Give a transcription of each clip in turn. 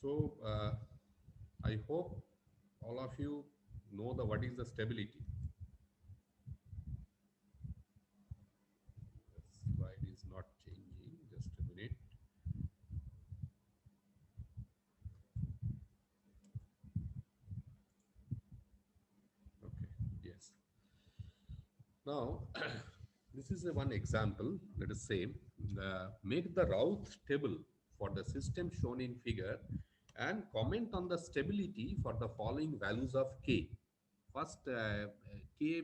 So I hope all of you know the what is the stability. The slide is not changing. Just a minute. Okay. Yes. Now, this is a one example. Let us say, make the Routh table for the system shown in figure and comment on the stability for the following values of K. First, K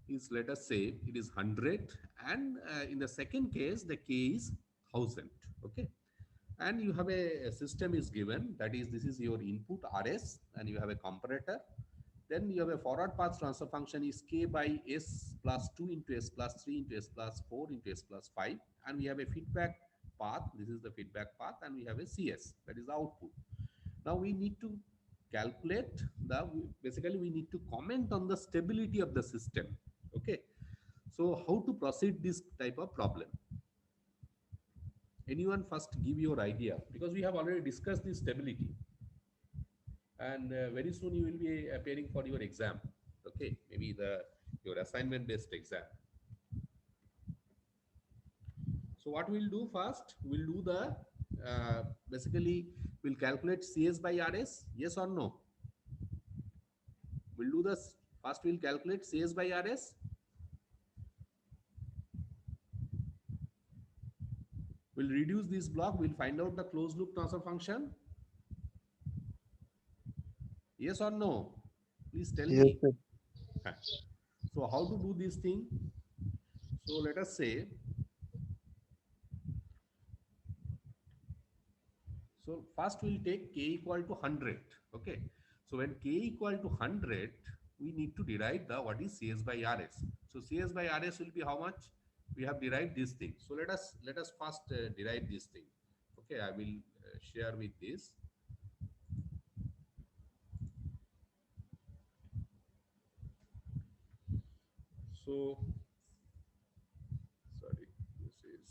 is, let us say, it is 100, and in the second case, the K is 1000. Okay. And you have a system is given, that is, this is your input Rs, and you have a comparator. Then you have a forward path transfer function is k by s plus 2 into s plus 3 into s plus 4 into s plus 5. And we have a feedback path. This is the feedback path. And we have a cs, that is the output. Now we need to calculate the, basically we need to comment on the stability of the system. Okay. So how to proceed this type of problem? Anyone first give your idea, because we have already discussed this stability, and very soon you will be appearing for your exam. Okay, maybe the your assignment based exam. So what we'll do first, we'll do the basically we'll calculate cs by rs, yes or no? We'll do this first. We'll calculate cs by rs. We'll reduce this block, we'll find out the closed loop transfer function, yes or no? Please tell Yes, me. sir. Huh. So how to do this thing? So let us say, so first we'll take k equal to 100. Okay. So when k equal to 100, we need to derive the what is cs by rs. So cs by rs will be how much? We have derived this thing. So let us first derive this thing. Okay, I will share with this. So sorry, this is,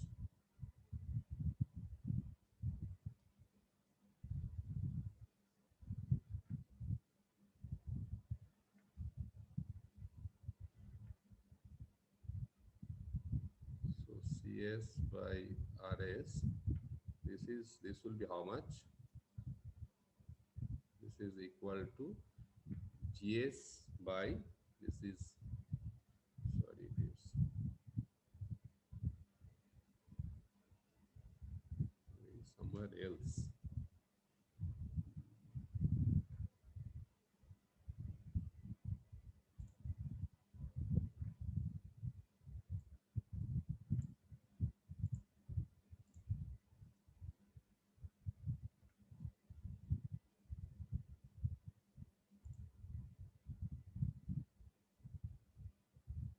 so cs by rs, this will be how much? This is equal to gs by, this is, sorry, it is somewhere else.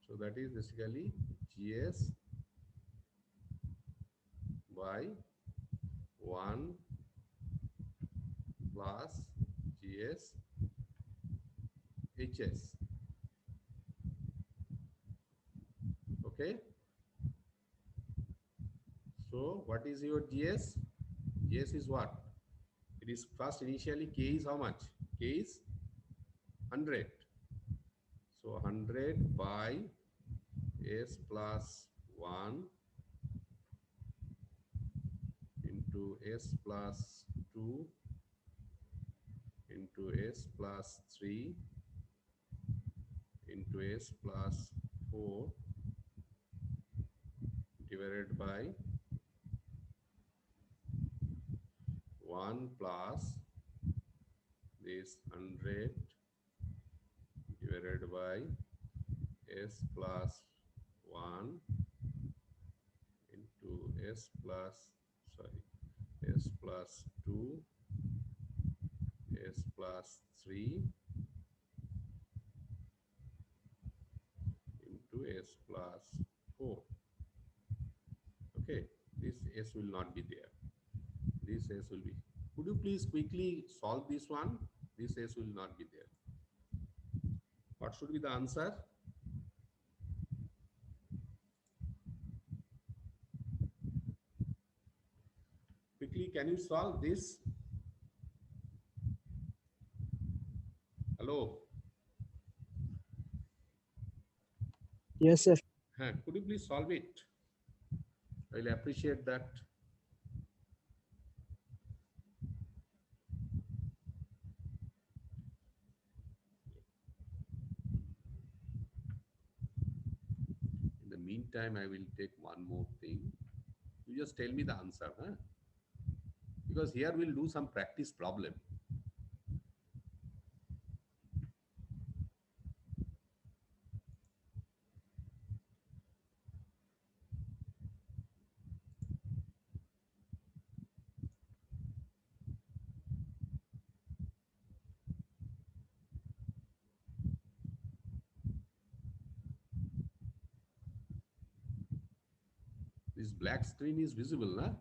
So that is basically gs by 1 plus gs hs. Okay. So what is your gs? Gs is what? It is first initially k is how much? K is 100. So 100 by s plus 1 into s plus 2 into s plus 3 into s plus 4 divided by 1 plus this 100 divided by s plus 1 into s plus, sorry, s plus 2 s plus 3 into s plus 4. Okay, this s will not be there. This s will be. Could you please quickly solve this one? This s will not be there. What should be the answer? Quickly, can you solve this? Hello. Yes, sir. Could you please solve it? I'll appreciate that. In the meantime, I will take one more thing. You just tell me the answer, huh? Because here we'll do some practice problem. This black screen is visible, huh?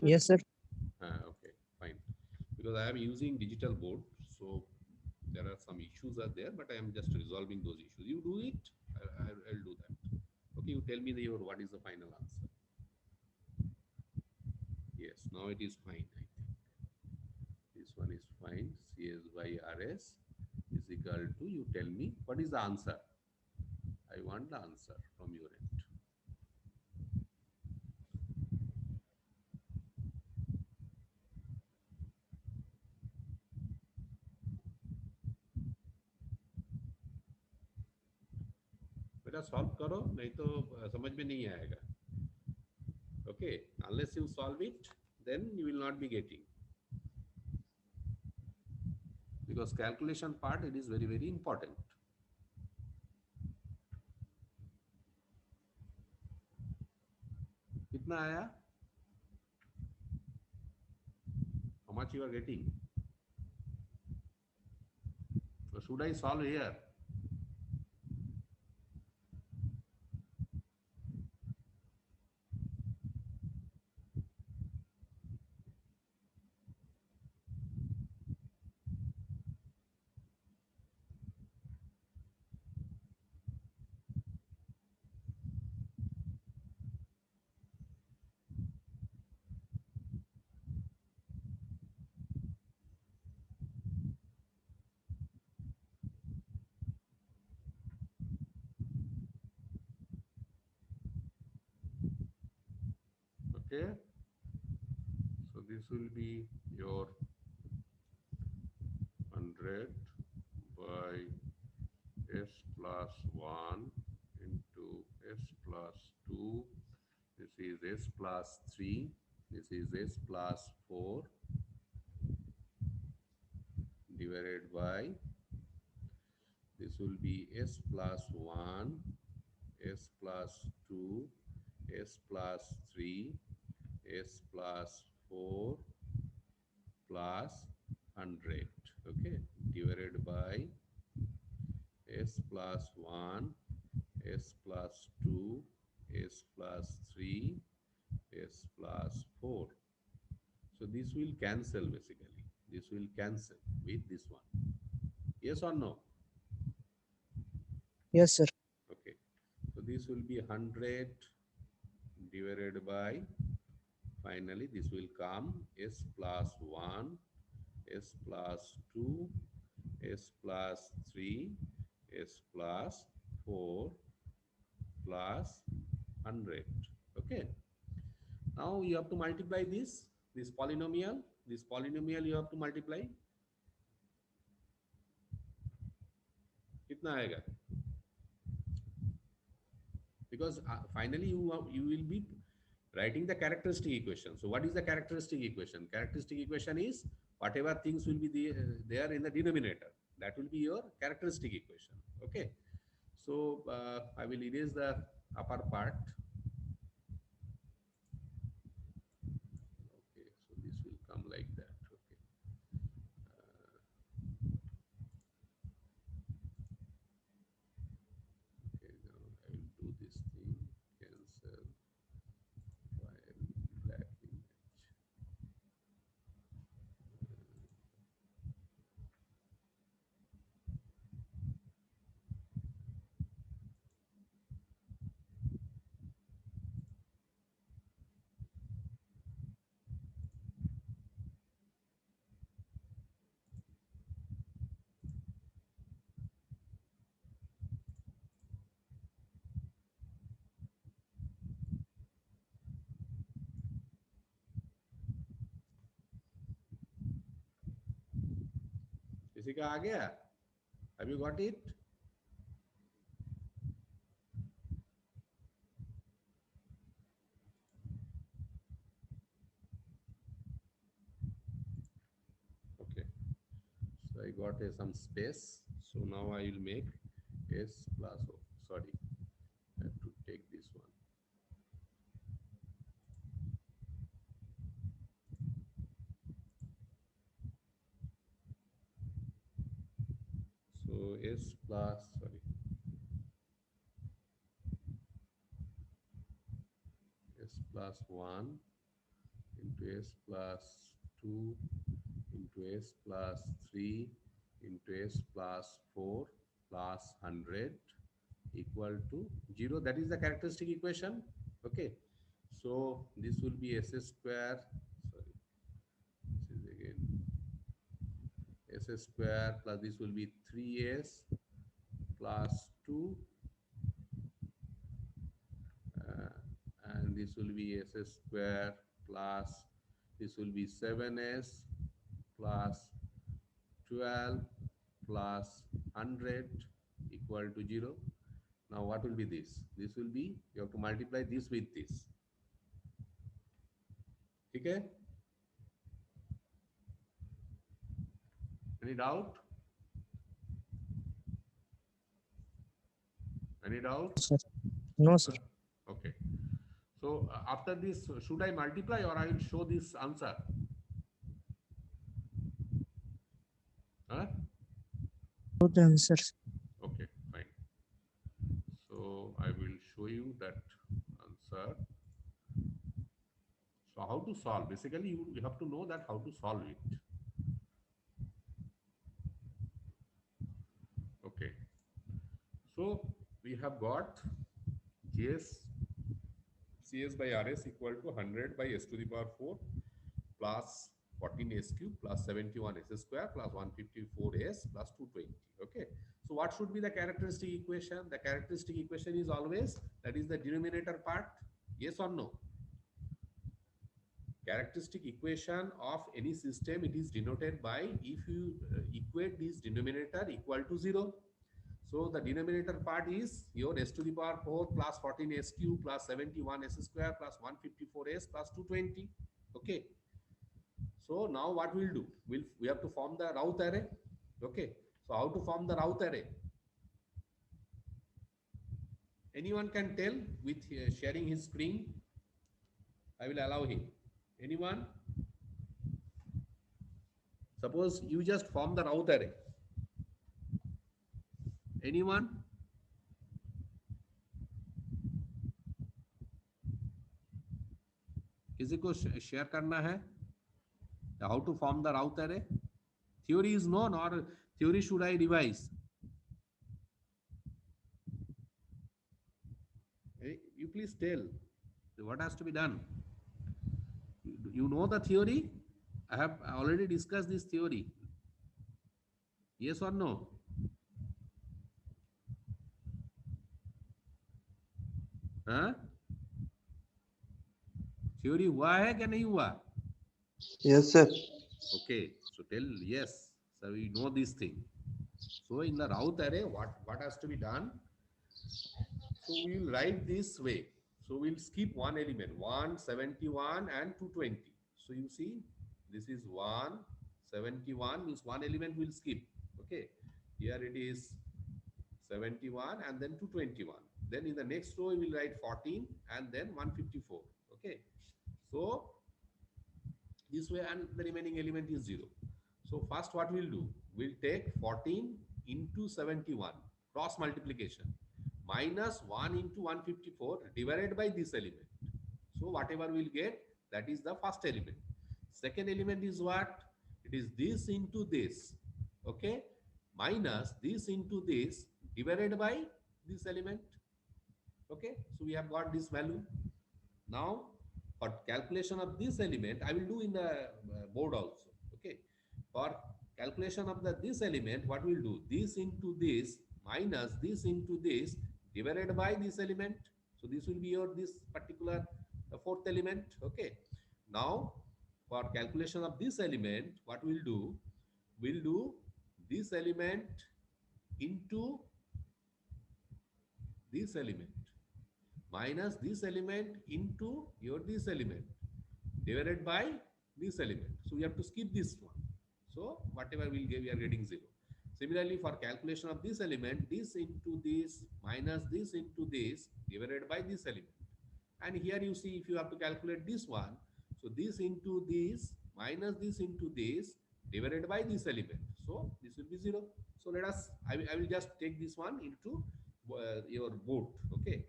Yes, sir. Okay, fine. Because I am using digital board, so there are some issues are there, but I am just resolving those issues. You do it, I'll do that. Okay, you tell me your what is the final answer. Yes, now it is fine. I think this one is fine. CS by RS is equal to, you tell me what is the answer. I want the answer from your end. बेटा solve करो नहीं तो समझ में नहीं आएगा. Okay, unless you solve it, then you will not be getting, because calculation part, it is very very important. कितना आया? How much you are getting? So should I solve here? Okay, so this will be your 100 by s plus 1 into s plus 2. This is s plus 3. This is s plus 4 divided by, this will be s plus 1, s plus 2, s plus 3, s plus 4 plus 100. Okay, divided by s plus 1, s plus 2, s plus 3, s plus 4. So this will cancel basically. This will cancel with this one. Yes or no? Yes, sir. Okay. So this will be 100 divided by, finally this will come s plus 1, s plus 2, s plus 3, s plus 4 plus 100. Okay. Now you have to multiply this polynomial. This polynomial you have to multiply. कितना आएगा? Because finally you will be writing the characteristic equation. So what is the characteristic equation? Characteristic equation is whatever things will be there in the denominator. That will be your characteristic equation. Okay. So I will erase the upper part. Okay. So this will come like that. Okay. Okay. Now I will do this thing. Cancel. File black image. किसी का आ गया? Have you got it? Okay. So I got some space. So now I will make S plus O. Sorry, I have to take this one. So S plus, sorry, S plus 1 into S plus 2 into S plus 3 into S plus 4 plus 100 equal to 0. That is the characteristic equation. Okay. So this will be S square. Sorry, this is again S square plus this will be 3S plus 2 and this will be S square plus this will be 7S plus 12 plus 100 equal to 0. Now what will be this? This will be, you have to multiply this with this. Okay? Any doubt? Any doubt? Sir. No, sir. Okay. So after this, should I multiply or I will show this answer? Huh? Good answers. Okay, fine. So I will show you that answer. So how to solve? Basically, you have to know that how to solve it. Okay. So we have got GS CS by RS equal to 100 by S to the power 4 plus 14 S cube plus 71 S square plus 154 S plus 220. Okay. So what should be the characteristic equation? The characteristic equation is always, that is the denominator part. Yes or no? Characteristic equation of any system, it is denoted by, if you equate this denominator equal to 0. So the denominator part is your S to the power 4 plus 14 S cube plus 71 S square plus 154 S plus 220. Okay. So now what we'll do? We have to form the Routh array. Okay. So how to form the Routh array? Anyone can tell with sharing his screen? I will allow him. Anyone? Suppose you just form the Routh array. Anyone? किसी को share करना है? How to form the Routh array? Theory is known or theory should I revise? You please tell what has to be done. You know the theory? I have already discussed this theory. Yes or no? हाँ? Theory हुआ है क्या नहीं हुआ? Yes, sir. Okay, so tell yes. So we know this thing. So in the Routh array, what has to be done? So we will write this way. So we'll skip one element, 171 and 220. So you see, this is 171 means one element will skip. Okay, here it is 71 and then 221. Then in the next row we will write 14 and then 154. Okay, so this way, and the remaining element is 0. So first what we'll do, we'll take 14 into 71 cross multiplication minus 1 into 154 divided by this element. So whatever we'll get, that is the first element. Second element is what? It is this into this, okay, minus this into this divided by this element. Okay, so we have got this value. Now for calculation of this element, I will do in the board also. Okay, for calculation of this element, what we'll do, this into this minus this into this divided by this element. So this will be your this particular fourth element. Okay, now for calculation of this element, what we'll do this element into this element minus this element into your this element divided by this element. So we have to skip this one. So whatever we'll get, we are getting 0. Similarly, for calculation of this element, this into this minus this into this divided by this element. And here you see if you have to calculate this one, so this into this minus this into this divided by this element. So this will be 0. So let us, I will just take this one into your board, okay?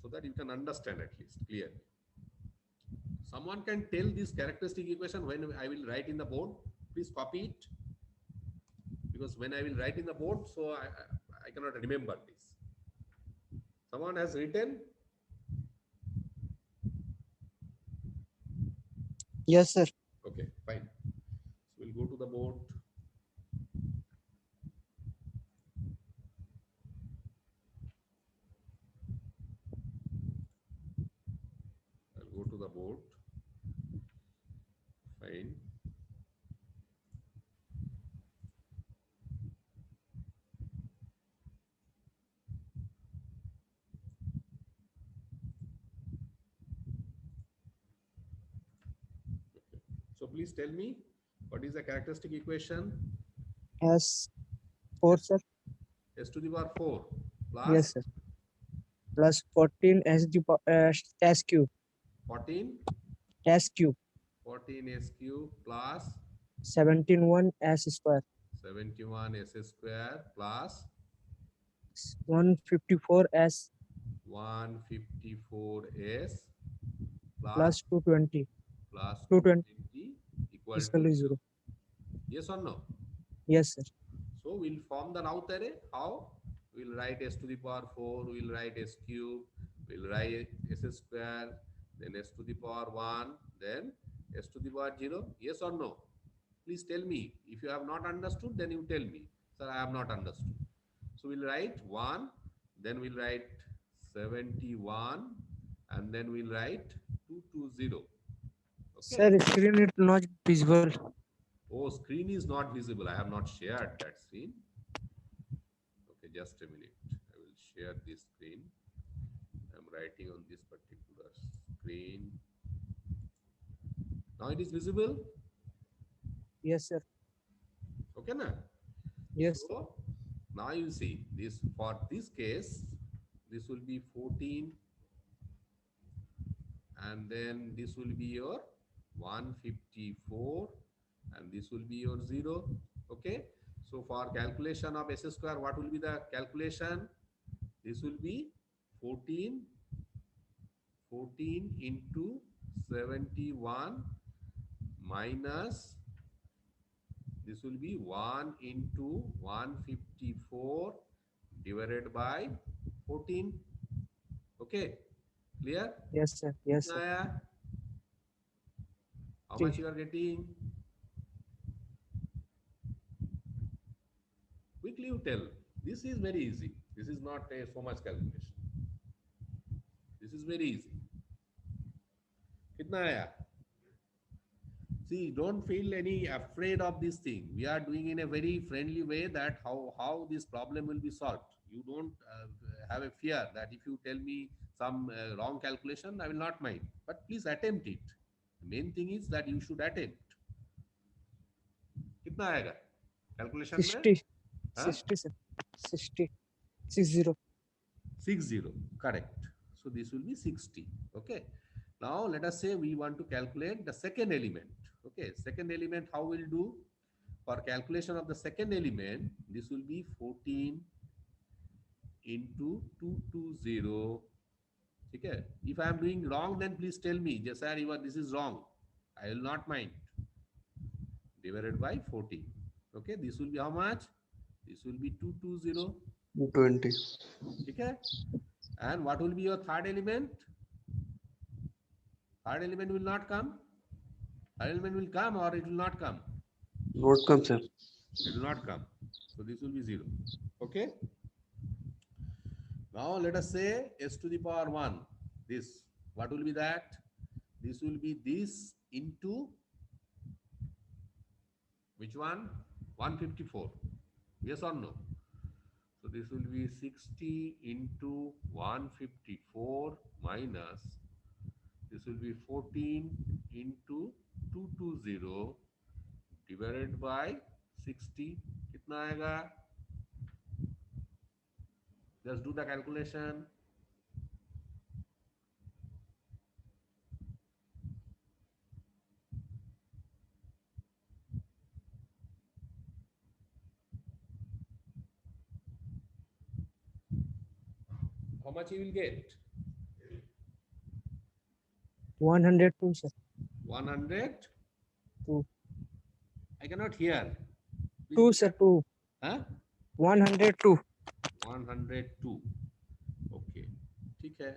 So that you can understand at least clearly. Someone can tell this characteristic equation when I will write in the board. Please copy it. Because when I will write in the board, so I cannot remember this. Someone has written? Yes, sir. Okay, fine. So we'll go to the board. I'll go to the board. Fine. So please tell me, what is the characteristic equation? S4, sir. S to the power 4 plus Yes, sir. Plus 14 S cube. 14, S cube. 14 S cube plus 17 S square. 71 S square plus 154 S 154 S plus 220 plus 220 220 equal is to 0. Yes or no? Yes, sir. So we'll form the Routh array. How? We'll write S to the power 4, we'll write S cube, we'll write S square, then S to the power 1, then S to the power 0. Yes or no? Please tell me. If you have not understood, then you tell me. Sir, I have not understood. So we'll write 1, then we'll write 71, and then we'll write 220. Okay. Sir, screen is not visible. Oh, screen is not visible. I have not shared that screen. Okay, just a minute. I will share this screen. I'm writing on this particular screen. Now it is visible. Yes, sir. Okay, na? Yes. So now you see this, for this case, this will be 14, and then this will be your 154, and this will be your 0. Okay. So for calculation of S square, what will be the calculation? This will be 14 into 71 minus, this will be 1 into 154 divided by 14. Okay, clear? Yes, sir. Yes, sir. Naya? How much you are getting? Quickly you tell. This is very easy. This is not so much calculation. This is very easy. Kitna aaya? See, don't feel any afraid of this thing. We are doing in a very friendly way that how this problem will be solved. You don't have a fear that if you tell me some wrong calculation, I will not mind. But please attempt it. The main thing is that you should attempt. कितना आएगा calculation में? 60. Huh? 60, sir. 60. 60. 60, correct. So this will be 60. Okay. Now let us say we want to calculate the second element. Okay, second element, how we'll do? For calculation of the second element, this will be 14 into 220. Okay. If I am doing wrong, then please tell me, yes, sir, this is wrong. I will not mind. Divided by 14. Okay, this will be how much? This will be 220. 20. Okay. And what will be your third element? Third element will not come. Third element will come or it will not come. Not come, sir. It will not come. So this will be 0. Okay. Now let us say S to the power 1. This. What will be that? This will be this into which one? 154. Yes or no? So this will be 60 into 154 minus, this will be 14 into 220 divided by 60. कितना आएगा? Just do the calculation. How much you will get? 102, sir. 100? 2. I cannot hear. Please 2, repeat. sir. 2. Huh? 102. 102. Okay. ठीक है.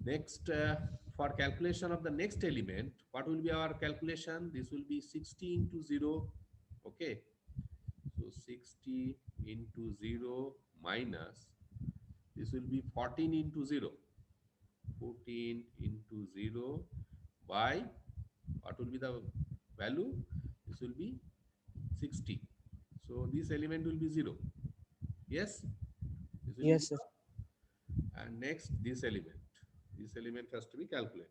Next, for calculation of the next element, what will be our calculation? This will be 60 into 0. Okay. So 60 into 0 minus, this will be 14 into 0. 14 into 0 by, what will be the value? This will be 60. So this element will be 0. Yes? This will be Yes, sir. 0. And next, this element. This element has to be calculated.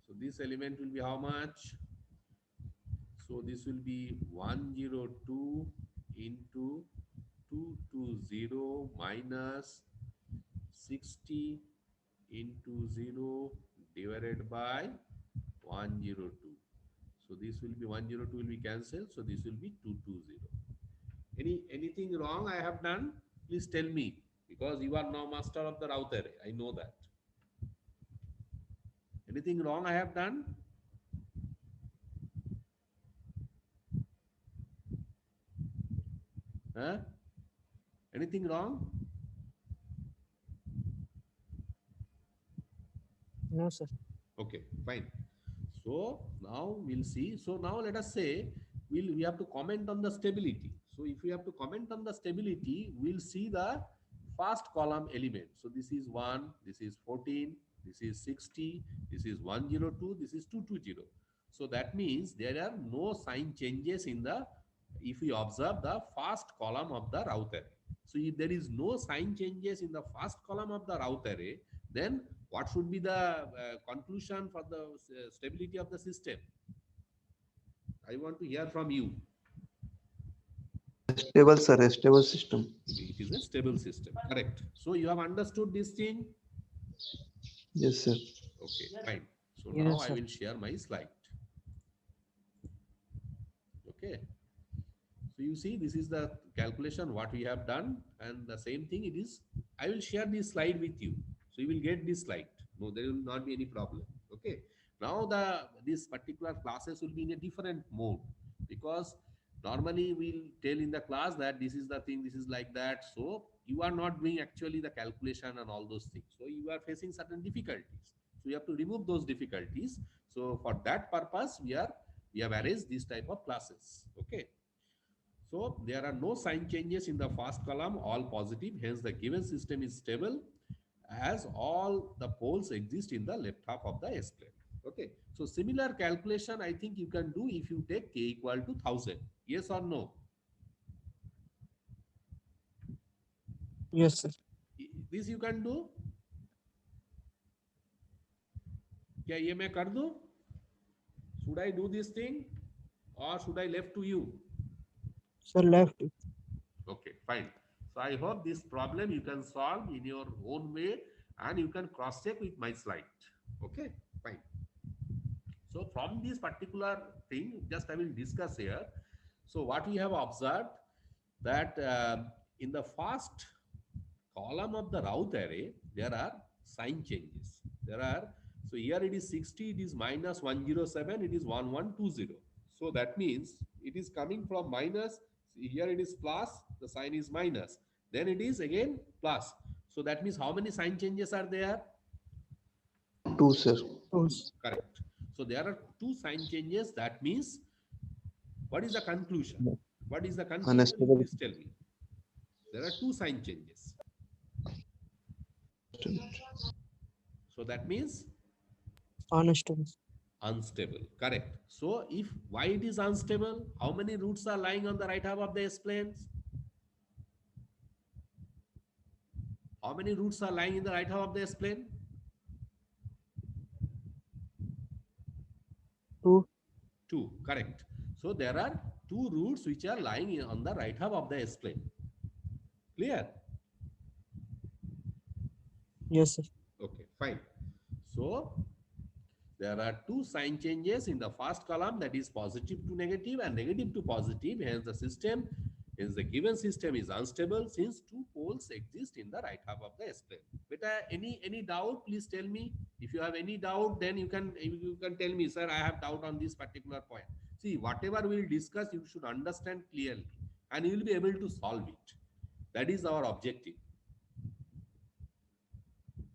So this element will be how much? So this will be 102 into 220 minus 60 into 0 divided by 102. So this will be 102 will be cancelled. So this will be 220. Anything wrong I have done? Please tell me, because you are now master of the route array. I know that. Anything wrong I have done? Huh? Anything wrong? No, sir. Okay, fine. So now we'll see. So now let us say we have to comment on the stability. So if we have to comment on the stability, we'll see the first column element. So this is 1, this is 14, this is 60, this is 102, this is 220. So that means there are no sign changes in the, if we observe the first column of the route array. So if there is no sign changes in the first column of the route array, then what should be the conclusion for the stability of the system? I want to hear from you. Stable, sir. A stable system. It is a stable system, correct? So you have understood this thing? Yes, sir. Okay, fine. So Yes, now I sir. will share my slide. Okay. So you see, this is the calculation what we have done, and the same thing it is. I will share this slide with you, so you will get this slide. No, there will not be any problem. Okay. Now this particular classes will be in a different mode, because normally we'll tell in the class that this is the thing, this is like that. So you are not doing actually the calculation and all those things. So you are facing certain difficulties. So you have to remove those difficulties. So for that purpose, we have arranged this type of classes. Okay. So there are no sign changes in the first column, all positive. Hence the given system is stable as all the poles exist in the left half of the S plane. Okay. So similar calculation I think you can do if you take k equal to 1000. Yes or no? Yes, sir. This you can do? क्या ये मैं कर दूं? Should I do this thing or should I left to you? Sir, left. Okay, fine. So I hope this problem you can solve in your own way and you can cross check with my slide. Okay, fine. So from this particular thing, just I will discuss here. So what we have observed that in the first column of the route array, there are sign changes. So here it is 60, it is minus 107, it is 1120. So that means it is coming from minus, here it is plus, the sign is minus. Then it is again plus. So that means how many sign changes are there? 2, sir. 2. Correct. So there are 2 sign changes. That means what is the conclusion? What is the conclusion? Unstable. Please tell me. There are 2 sign changes. So that means Unstable. Unstable, correct. So if why it is unstable, how many roots are lying on the right half of the S-planes? How many roots are lying in the right half of the S-plane? 2. Two, correct. So there are two roots which are lying on the right half of the S-plane. Clear? Yes, sir. Okay, fine. So there are two sign changes in the first column, that is positive to negative and negative to positive. Hence the system, hence the given system is unstable since two poles exist in the right half of the S-plane. Beta, any doubt? Please tell me. If you have any doubt, then you can tell me, sir, I have doubt on this particular point. See, whatever we will discuss, you should understand clearly and you will be able to solve it. That is our objective.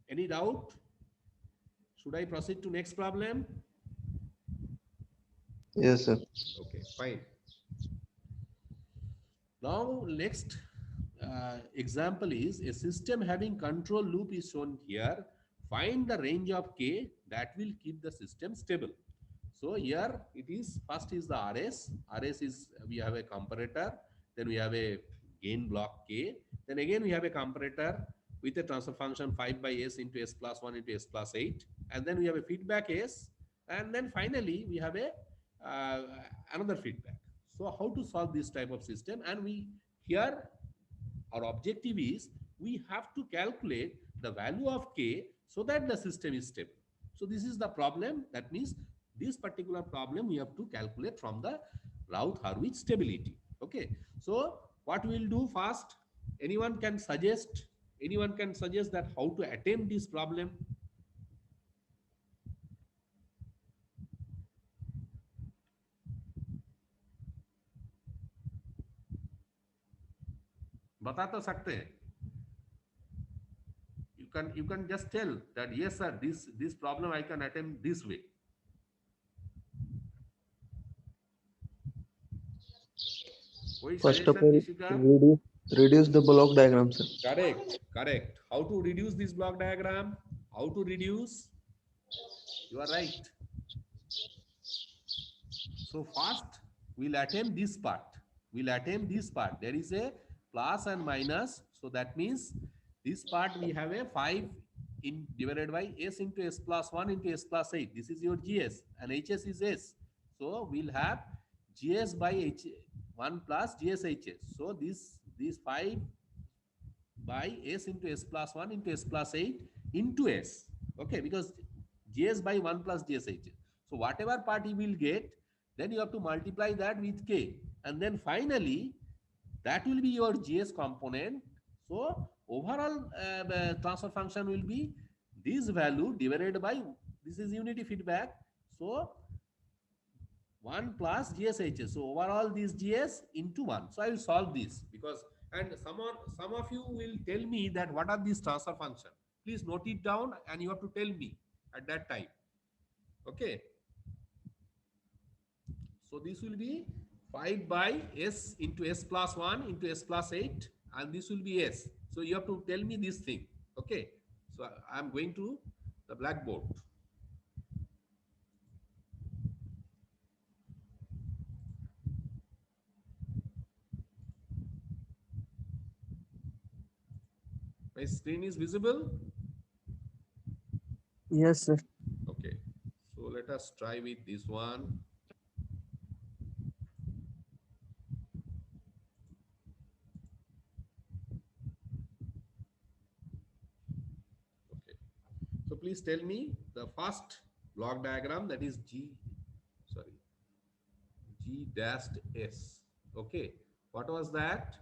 Any doubt? Should I proceed to next problem? Yes, sir. Okay, fine. Now, next example is a system having control loop is shown here. Find the range of K that will keep the system stable. So here it is, first is the RS. RS is, we have a comparator, then we have a gain block K. Then again we have a comparator with a transfer function 5 by S into S plus 1 into S plus 8. And then we have a feedback S. And then finally we have a another feedback. So how to solve this type of system? And we here our objective is we have to calculate the value of K so that the system is stable. So this is the problem. That means this particular problem we have to calculate from the Routh-Hurwitz stability. Okay. So what we will do first? Anyone can suggest? Anyone can suggest that how to attempt this problem? बता तो सकते हैं. You can just tell that yes sir, this problem I can attempt this way. कोई First of suggestion all, किसी का? reduce the block diagram, sir. Correct. How to reduce this block diagram? How to reduce? You are right. So first we'll attempt this part. There is a plus and minus. So that means this part we have a 5 in divided by S into S plus 1 into S plus 8. This is your GS and HS is S. So we'll have GS by H 1 plus GS HS. So this 5 by S into S plus 1 into S plus 8 into S. Okay, because GS by 1 plus GS HS. So whatever part you will get, then you have to multiply that with K. And then finally, that will be your GS component. So overall transfer function will be this value divided by, this is unity feedback. So 1 plus GSHS. So overall this GS into 1. So I will solve this because, and some of you will tell me that what are these transfer function. Please note it down and you have to tell me at that time. Okay. So this will be 5 by S into S plus 1 into S plus 8 and this will be S. So you have to tell me this thing. Okay. So I am going to the blackboard. My screen is visible? Yes, sir. Okay. So let us try with this one. Okay. So please tell me the first block diagram, that is G dashed S. Okay. What was that?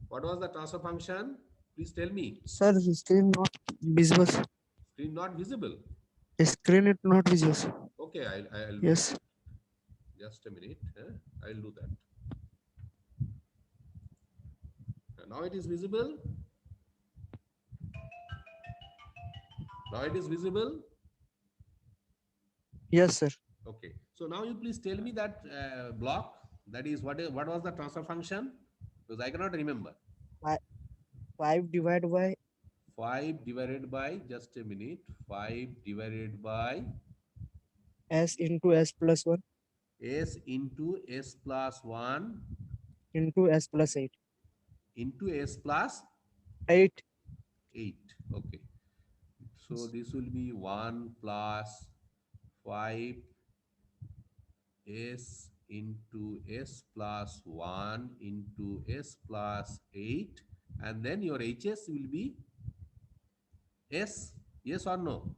What was the transfer function? Please tell me. Sir, the screen not visible. Screen not visible. The screen is not visible, sir. Okay, I'll do Yes. that. Just a minute. I'll do that. Now it is visible. Now it is visible. Yes, sir. Okay. So now you please tell me that block. That is what was the transfer function? Because I cannot remember. 5 divided by 5 divided by, just a minute, 5 divided by S into S plus 1 S into S plus 1 into S plus 8. into S plus 8. 8. Okay. So this will be 1 plus 5 S into S plus 1 into S plus 8. And then your HS will be S. Yes or no?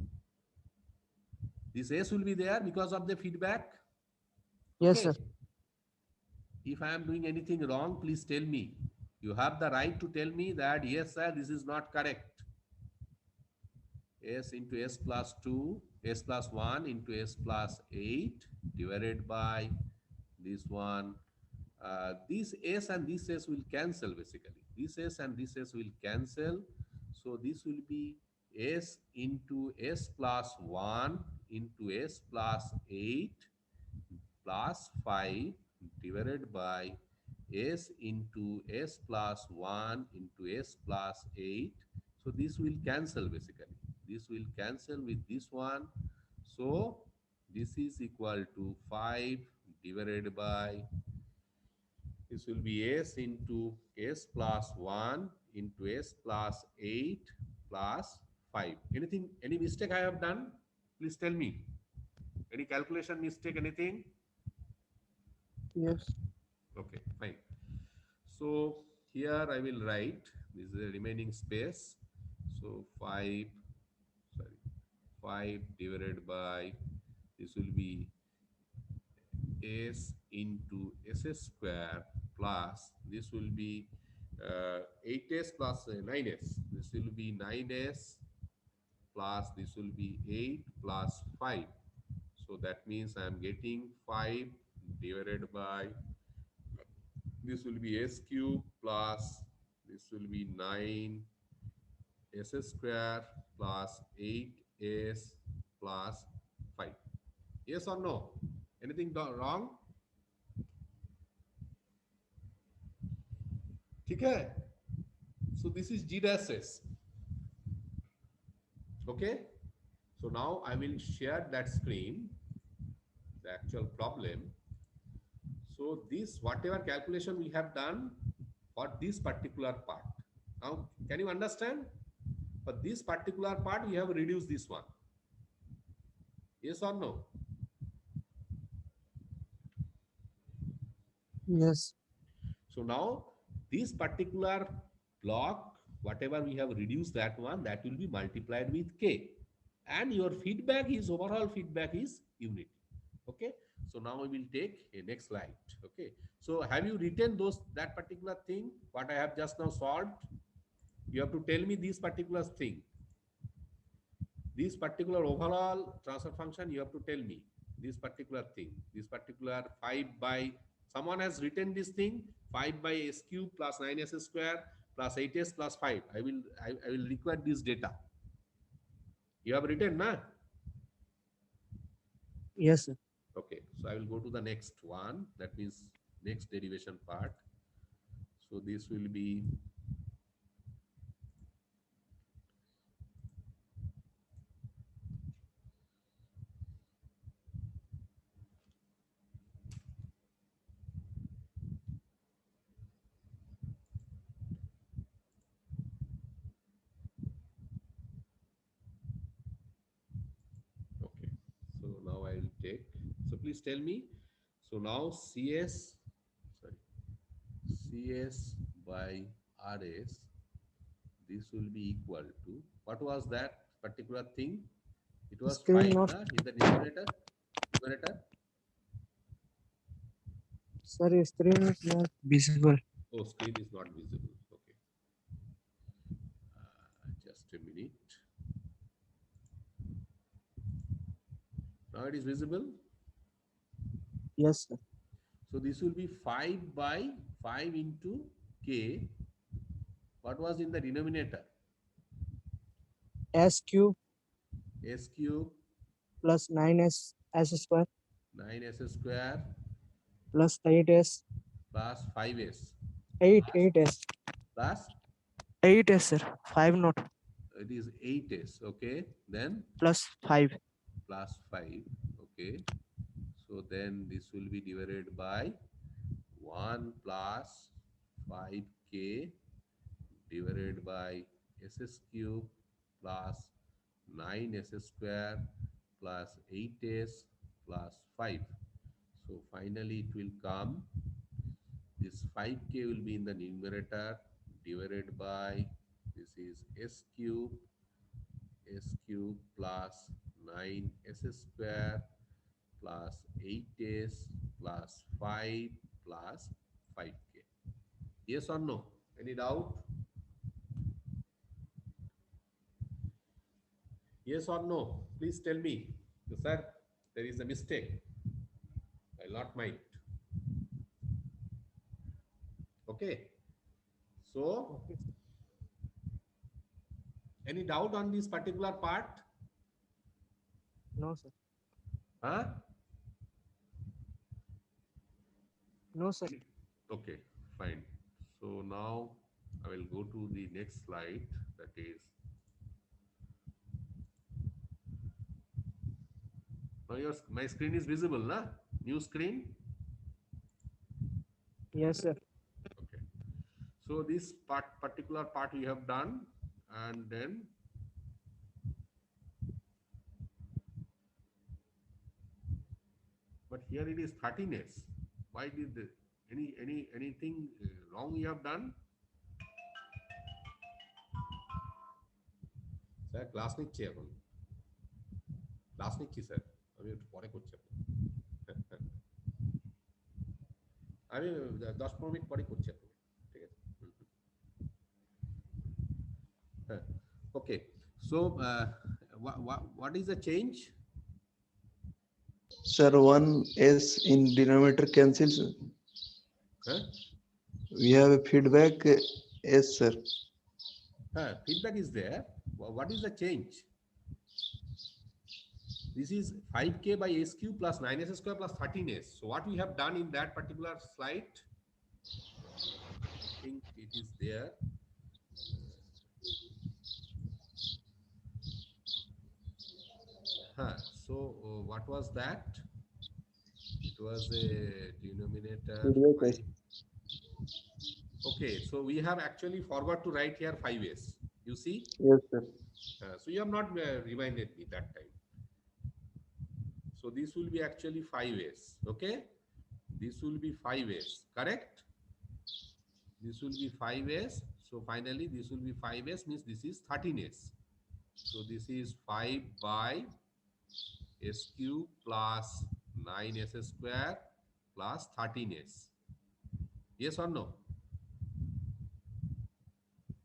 This S will be there because of the feedback. Yes, sir. Okay. If I am doing anything wrong, please tell me. You have the right to tell me that, yes, sir, this is not correct. S into S plus 2, S plus 1 into S plus 8 divided by this one. This S and this S will cancel basically. This S and this S will cancel. So this will be S into S plus 1 into S plus 8 plus 5 divided by S into S plus 1 into S plus 8. So this will cancel basically. This will cancel with this one. So this is equal to 5 divided by, this will be S into S plus 1 into S plus 8 plus 5. Anything, any mistake I have done? Please tell me. Any calculation mistake, anything? Yes. Okay, fine. So here I will write, this is the remaining space. So 5, sorry, 5 divided by, this will be S into S square plus, this will be 8S plus 9S. This will be 9S plus, this will be 8 plus 5. So that means I am getting 5 divided by, this will be S cube plus, this will be 9 S square plus 8S plus 5. Yes or no? Anything wrong? Okay. So this is G dash S. Okay. So now I will share that screen, the actual problem. So this, whatever calculation we have done for this particular part. Now, can you understand? For this particular part, we have reduced this one. Yes or no? Yes. So now this particular block, whatever we have reduced that one, that will be multiplied with K. And your feedback is, overall feedback is unity. Okay. So now we will take a next slide. Okay. So have you written that particular thing, what I have just now solved? You have to tell me this particular thing. This particular overall transfer function, you have to tell me this particular thing, this particular 5 by, someone has written this thing, 5 by S cube plus 9S square plus 8S plus 5. I will require this data. You have written, na? Yes, sir. Okay, so I will go to the next one. That means next derivation part. So this will be, okay. So now I will take, so please tell me. So now CS, sorry, CS by RS, this will be equal to, what was that particular thing? It was Screen 5 not, na, in the numerator. Numerator. sorry, screen is not visible. Oh, screen is not visible. Okay. Just a minute. Now it is visible. Yes, sir. So this will be 5 by 5 into K. What was in the denominator? S cube S cube plus 9S S square 9S square plus 8S. plus 5S 8S. plus, 8S, sir. 5 not. it is 8S. Okay. Then Plus 5. plus 5. Okay. So then this will be divided by 1 plus 5k divided by s cube plus 9s square plus 8s plus 5. So finally it will come, this 5k will be in the numerator divided by, this is s cube plus 9s square plus 8s plus 5 plus 5k. Yes or no? Any doubt? Yes or no? Please tell me. Sir, there is a mistake. I'll not mind. Okay. So, Okay. any doubt on this particular part? No, sir. Huh? No, sir. Okay, fine. So now I will go to the next slide. That is, now my screen is visible, na? New screen. Yes, sir. Okay. So this particular part you have done, and then but here it is 13s. Why did anything wrong you have done? Sir, class নিচ্ছি এখন class নিচ্ছি sir আমি একটু পরে করছি আমি 10-15 minute পরে করছি আপনাকে ঠিক আছে হ্যাঁ okay so what is the change? Sir, one S in denominator cancels. Huh? We have a feedback S, sir. Feedback is there. What is the change? This is 5k by s cube plus 9s square plus 13s. So what we have done in that particular slide, I think it is there. So what was that? It was a denominator. Okay, so we have actually forgot to write here 5s. You see? Yes, sir. So you have not reminded me that time. So this will be actually 5s. Okay, this will be 5s. Correct? This will be 5s. So finally, this will be 5s means this is 13s. So this is 5 by s cube plus 9s square plus 13s. Yes or no?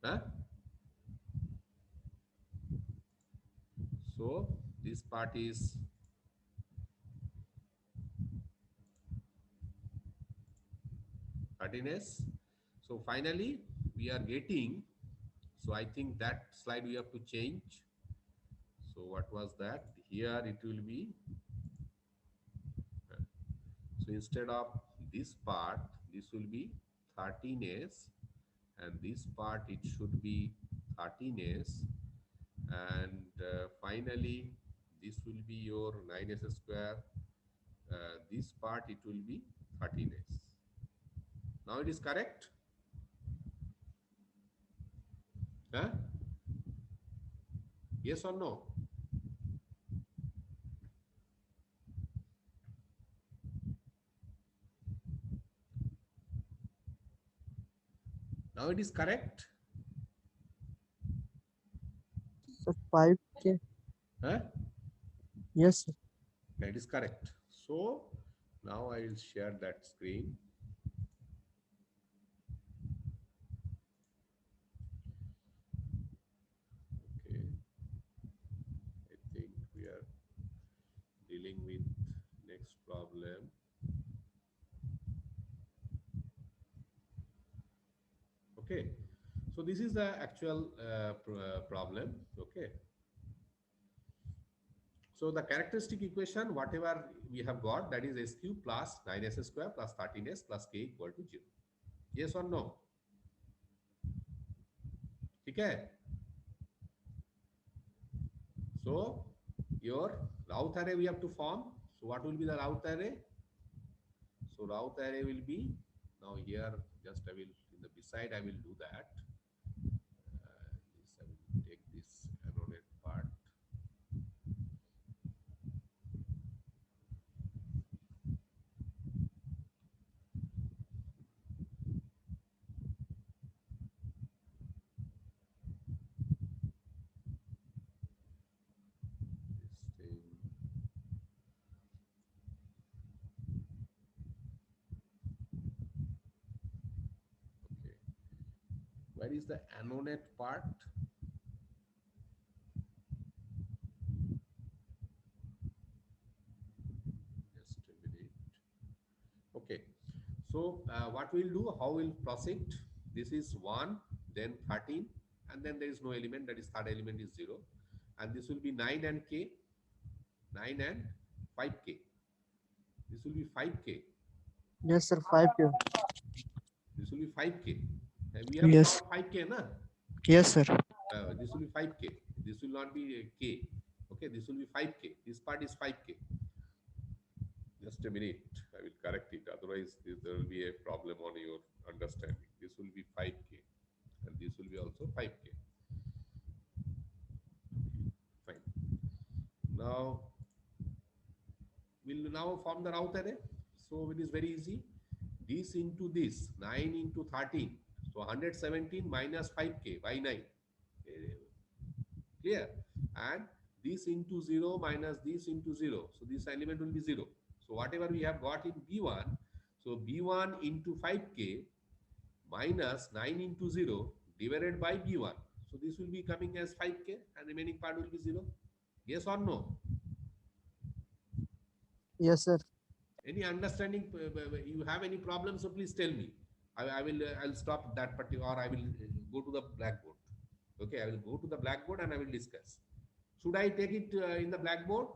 Huh? So this part is 13s. So finally we are getting, so I think that slide we have to change. So what was that? Here it will be, so instead of this part, this will be 13s, and this part it should be 13s, and finally this will be your 9s square. This part it will be 13s. Now it is correct? Huh? Yes or no? Now it is correct? So 5K. Huh? Yes, sir. That is correct. So now I will share that screen. Okay. I think we are dealing with next problem. Okay. So this is the actual problem. Okay. So the characteristic equation, whatever we have got, that is s cube plus 9s square plus 13s plus k equal to 0. Yes or no? Okay. So your Routh array we have to form. So what will be the route array? So route array will be, now here just I will, in the beside I will do that. This I will take this annotate part. This thing. Okay. Where is the annotate part? Just a minute. Okay. So what we'll do, how we'll proceed? This is 1, then 13, and then there is no element, that is third element is 0. And this will be 9 and k, 9 and 5k. This will be 5k. Yes, sir. 5Q. This will be 5k. And we have Yes. got 5k, na? Yes, sir. This will be 5k. This will not be k. Okay, this will be 5k. This part is 5k. Just a minute, I will correct it. Otherwise, there will be a problem on your understanding. This will be 5k, and this will be also 5k. Fine. Now, we'll now form the route array. So it is very easy. This into this, 9 into 13. So 117 minus 5k by 9. Clear? And this into 0 minus this into 0. So this element will be 0. So whatever we have got in B1, so B1 into 5k minus 9 into 0 divided by B1. So this will be coming as 5k and remaining part will be 0. Yes or no? Yes, sir. Any understanding? You have any problems? So please tell me. I'll stop that particular, or I will go to the blackboard. Okay, I will go to the blackboard and I will discuss. Should I take it in the blackboard?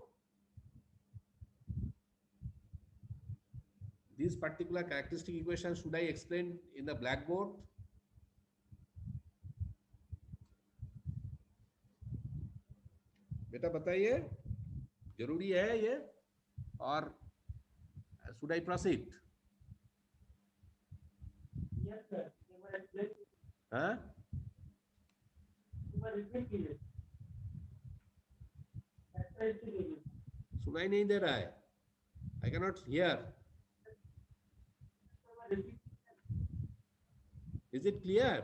This particular characteristic equation, should I explain in the blackboard? बेटा बताइए, जरूरी है ये, और should I proceed? Yes, sir. हाँ? सुनाई नहीं दे रहा है. I cannot hear. Is it clear?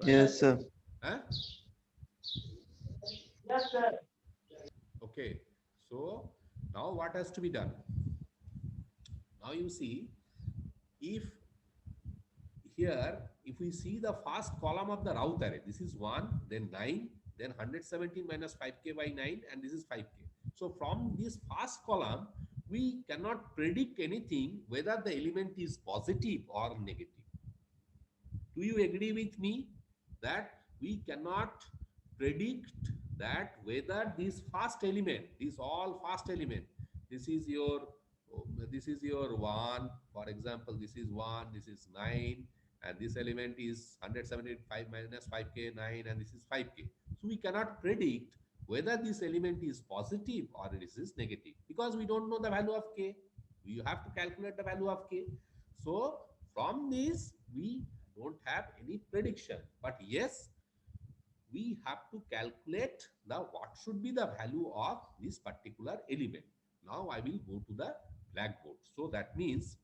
Yes, sir. Huh? Yes, sir. Okay. So now what has to be done? Now you see, if here, if we see the first column of the route array, this is 1, then 9, then 117 minus 5k by 9, and this is 5k. So from this first column, we cannot predict anything whether the element is positive or negative. Do you agree with me that we cannot predict that whether this first element, this all first element, this is your 1, for example, this is 1, this is 9, and this element is 175 minus 5k 9, and this is 5k. So we cannot predict whether this element is positive or it is negative, because we don't know the value of k. We have to calculate the value of k. So from this we don't have any prediction, but yes, we have to calculate the what should be the value of this particular element. Now I will go to the blackboard. So that means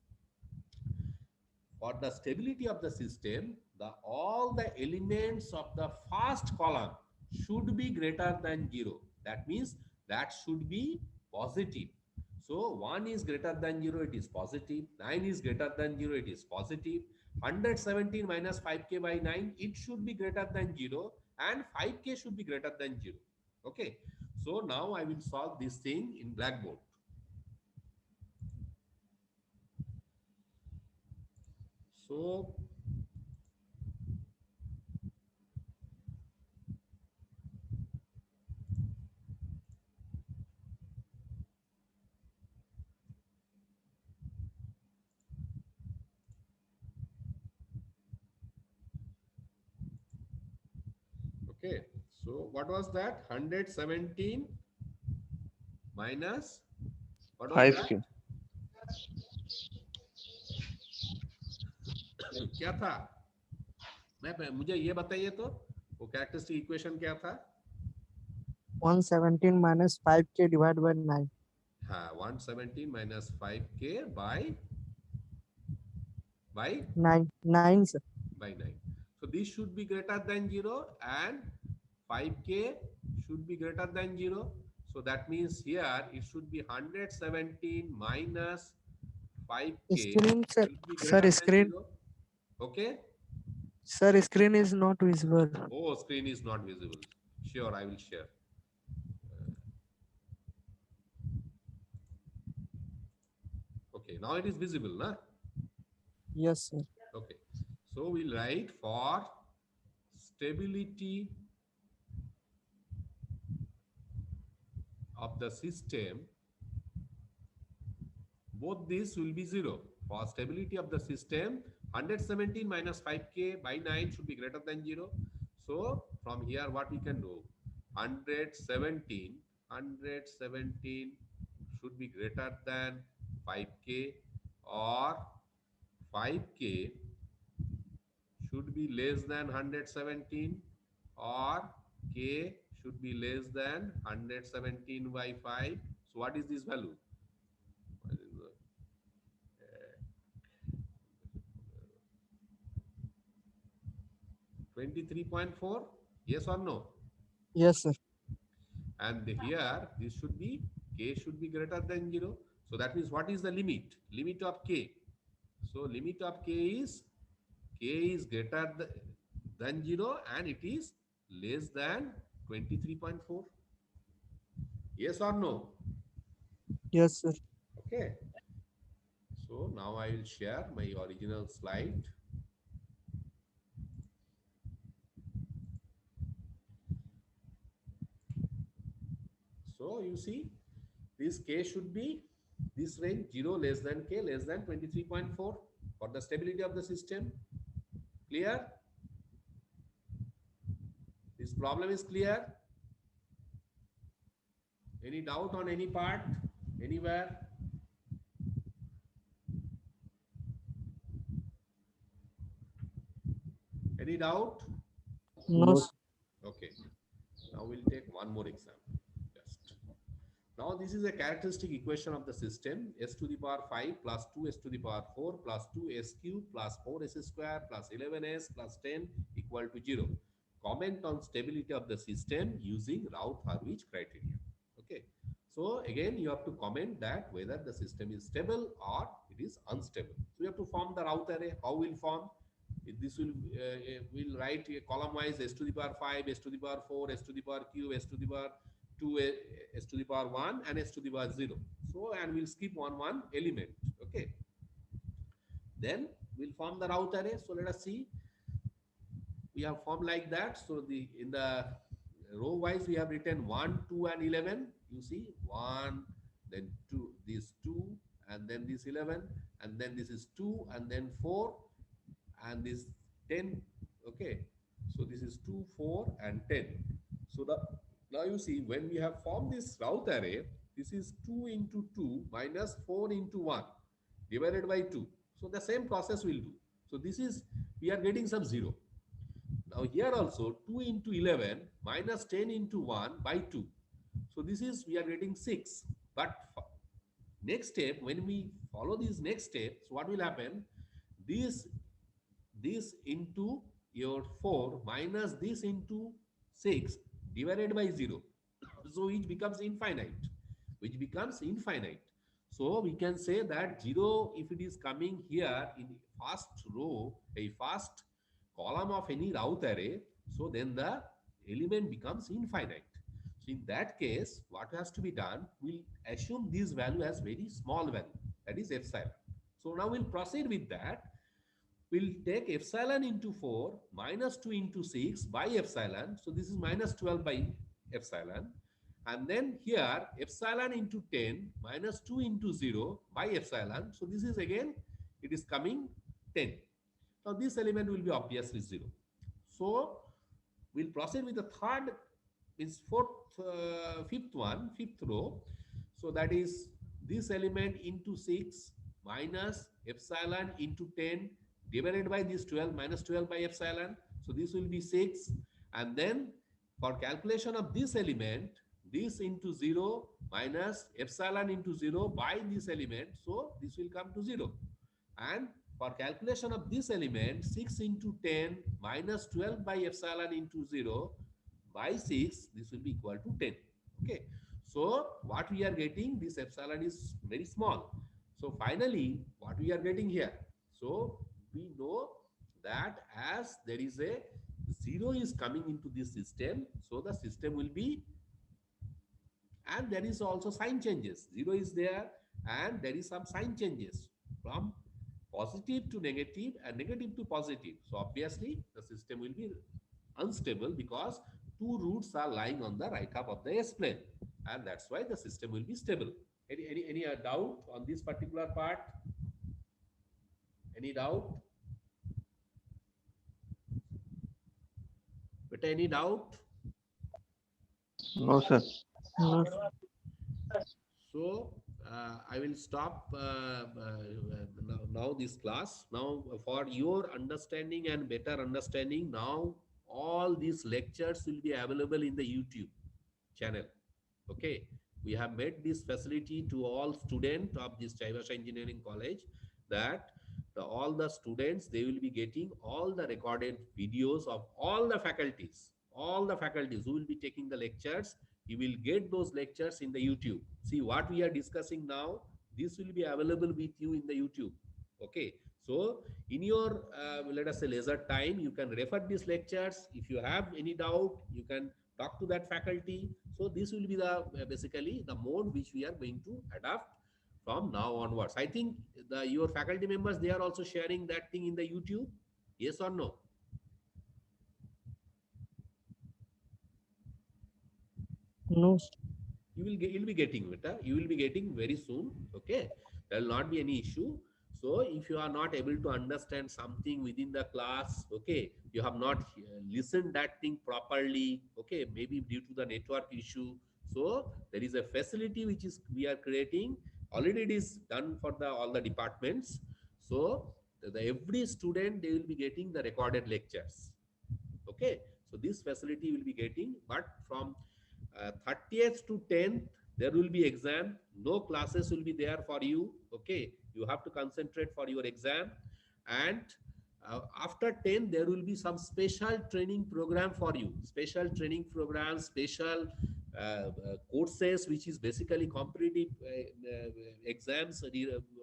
for the stability of the system, all the elements of the first column should be greater than 0. That means that should be positive. So 1 is greater than 0, it is positive. 9 is greater than 0, it is positive. 117 minus 5k by 9, it should be greater than 0, and 5k should be greater than 0. Okay. So now I will solve this thing in blackboard. So okay, so what was that? 117 minus what was that? 5K. क्या था? मुझे ये बताइए तो वो characteristic equation क्या था? 117 minus 5K divided by 9. हाँ, 117 minus 5K by 9, sir. by 9. So this should be greater than 0 and 5K should be greater than 0. So that means here it should be 117 minus 5K Screen, sir. should be Sir, greater than screen. 0. Okay? Sir, screen is not visible. Oh, screen is not visible. Sure, I will share. Okay, now it is visible, na? Yes, sir. Okay, so we'll write for stability of the system, both these will be 0. For stability of the system, 117 minus 5K by 9 should be greater than 0. So from here, what we can do? 117 should be greater than 5K, or 5K should be less than 117, or K should be less than 117 by 5. So what is this value? 23.4, yes or no? Yes, sir. And here this should be, K should be greater than 0. So that means what is the limit? Limit of K. So limit of K is greater than 0 and it is less than 23.4. Yes or no? Yes, sir. Okay. So now I will share my original slide. So you see, this K should be this range 0 less than K less than 23.4 for the stability of the system. Clear? This problem is clear? Any doubt on any part? Anywhere? Any doubt? No, No. sir. Okay. Now we'll take one more example. Just now, this is a characteristic equation of the system: s to the power 5 plus 2s to the power 4 plus 2s cube plus 4s square plus 11s plus 10 equal to 0. Comment on stability of the system using Routh-Hurwitz criteria. Okay. So again, you have to comment that whether the system is stable or it is unstable. So you have to form the Routh array. How will form? This will write a column wise: s to the power 5, s to the power 4, s to the power cube, s to the power 2, s to the power 1, and s to the power 0. So, and we'll skip one element. Okay. Then we'll form the Routh array. So let us see. We have formed like that. So in the row wise we have written 1, 2, and 11. You see 1, then 2, this 2, and then this 11, and then this is 2, and then 4, and this 10. Okay, so this is 2, 4, and 10. So now you see, when we have formed this Routh array, this is 2 into 2 minus 4 into 1 divided by 2. So the same process will do. So this is, we are getting some 0. Now here also 2 into 11 minus 10 into 1 by 2. So this is, we are getting 6. But next step, when we follow these next steps, what will happen? This into your 4 minus this into 6 divided by 0. So which becomes infinite. So we can say that 0, if it is coming here in first row, a first column of any Routh array, so then the element becomes infinite. So in that case, what has to be done? We'll assume this value as very small value, that is epsilon. So now we'll proceed with that. We'll take epsilon into 4 minus 2 into 6 by epsilon. So this is minus 12 by epsilon. And then here epsilon into 10 minus 2 into 0 by epsilon. So this is again, it is coming 10. Now this element will be obviously 0. So we'll proceed with the third, is fifth row. So that is this element into 6 minus epsilon into 10 divided by this 12 minus 12 by epsilon. So this will be 6. And then for calculation of this element, this into 0 minus epsilon into 0 by this element. So this will come to 0. And for calculation of this element, 6 into 10 minus 12 by epsilon into 0 by 6, this will be equal to 10. Okay. So what we are getting, this epsilon is very small. So finally, what we are getting here? So we know that as there is a 0 is coming into this system, so the system will be, and there is also sign changes. 0 is there and there is some sign changes from positive to negative and negative to positive. So obviously the system will be unstable because two roots are lying on the right half of the S plane, and that's why the system will be stable. Any doubt on this particular part? Any doubt? But any doubt? No, sir. No. So I will stop now this class. Now for your understanding and better understanding, now all these lectures will be available in the YouTube channel. Okay, we have made this facility to all students of this Chaivasha Engineering College, that all the students, they will be getting all the recorded videos of all the faculties who will be taking the lectures. You will get those lectures in the YouTube. See what we are discussing now, this will be available with you in the YouTube. Okay, so in your let us say leisure time, you can refer these lectures. If you have any doubt, you can talk to that faculty. So this will be the basically the mode which we are going to adopt from now onwards. I think your faculty members, they are also sharing that thing in the YouTube. Yes or no? No. You'll be getting it. You will be getting very soon. Okay, there will not be any issue. So if you are not able to understand something within the class, okay, you have not listened that thing properly, okay, maybe due to the network issue. So there is a facility which is we are creating. Already it is done for the all the departments. So every student, they will be getting the recorded lectures. Okay, so this facility will be getting, but from 30th to 10th there will be exam. No classes will be there for you. Okay, you have to concentrate for your exam. And after 10 there will be some special training program for you, special training program, special courses which is basically competitive exams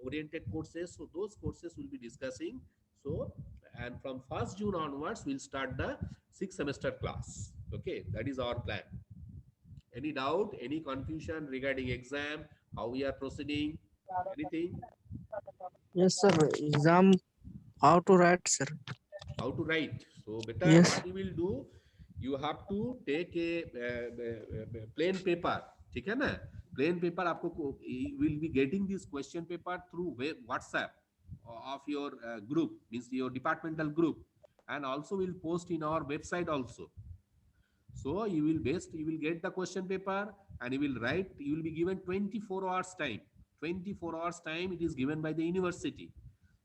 oriented courses. So those courses will be discussing. So, and from 1st June onwards we'll start the 6th semester class. Okay, that is our plan. Any doubt, any confusion regarding exam, how we are proceeding, anything? Yes, sir. Exam. How to write, sir? How to write? So better, Yes. what you will do, you have to take a plain paper. ठीक है ना? Plain paper आपको will be getting this question paper through WhatsApp of your group, means your departmental group, and also will post in our website also. So you will get the question paper and you will write. You will be given 24 hours time. 24 hours time it is given by the university.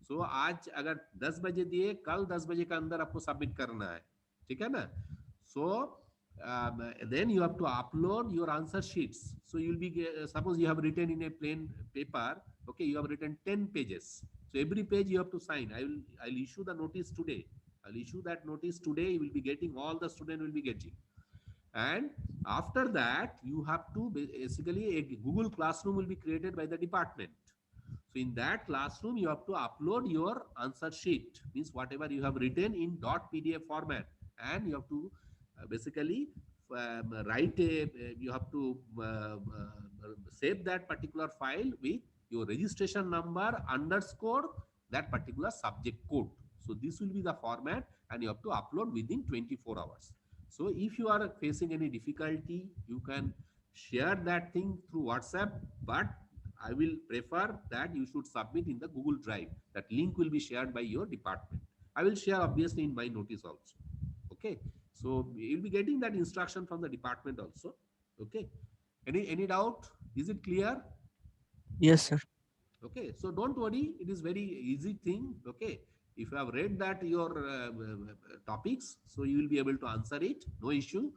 So आज अगर 10 बजे दिए, कल 10 बजे के अंदर आपको submit करना है, ठीक है ना? So then you have to upload your answer sheets. So you will be suppose you have written in a plain paper. Okay, you have written 10 pages. So every page you have to sign. I'll issue the notice today. I'll issue that notice today. You will be getting, all the student will be getting. And after that, you have to basically, a Google Classroom will be created by the department. So in that classroom, you have to upload your answer sheet, means whatever you have written in .pdf format, and you have to basically write you have to save that particular file with your registration number underscore that particular subject code. So this will be the format, and you have to upload within 24 hours. So if you are facing any difficulty, you can share that thing through WhatsApp, but I will prefer that you should submit in the Google Drive. That link will be shared by your department. I will share obviously in my notice also. Okay. So you'll be getting that instruction from the department also. Okay. Any doubt? Is it clear? Yes, sir. Okay, so don't worry, it is very easy thing. Okay, if you have read that your topics, so you will be able to answer it, no issue.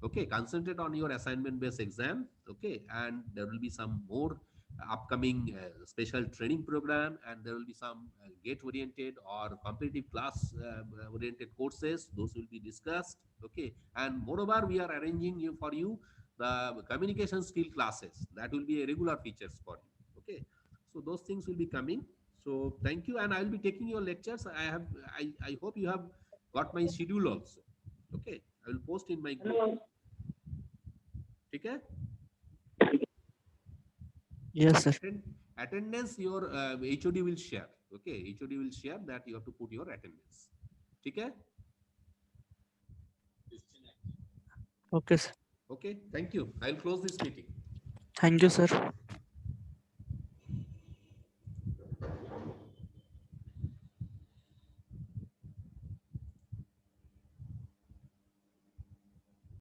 Okay, concentrate on your assignment based exam. Okay, and there will be some more upcoming special training program, and there will be some gate oriented or competitive class oriented courses. Those will be discussed. Okay, and moreover, we are arranging you for you the communication skill classes that will be a regular features for you. Okay, so those things will be coming. So thank you, and I will be taking your lectures. I hope you have got my schedule also. Okay, I will post in my group. Okay. Yes, sir. Attendance your HOD will share. Okay, HOD will share that you have to put your attendance. Okay. Okay, sir. Okay, thank you. I'll close this meeting. Thank you, sir.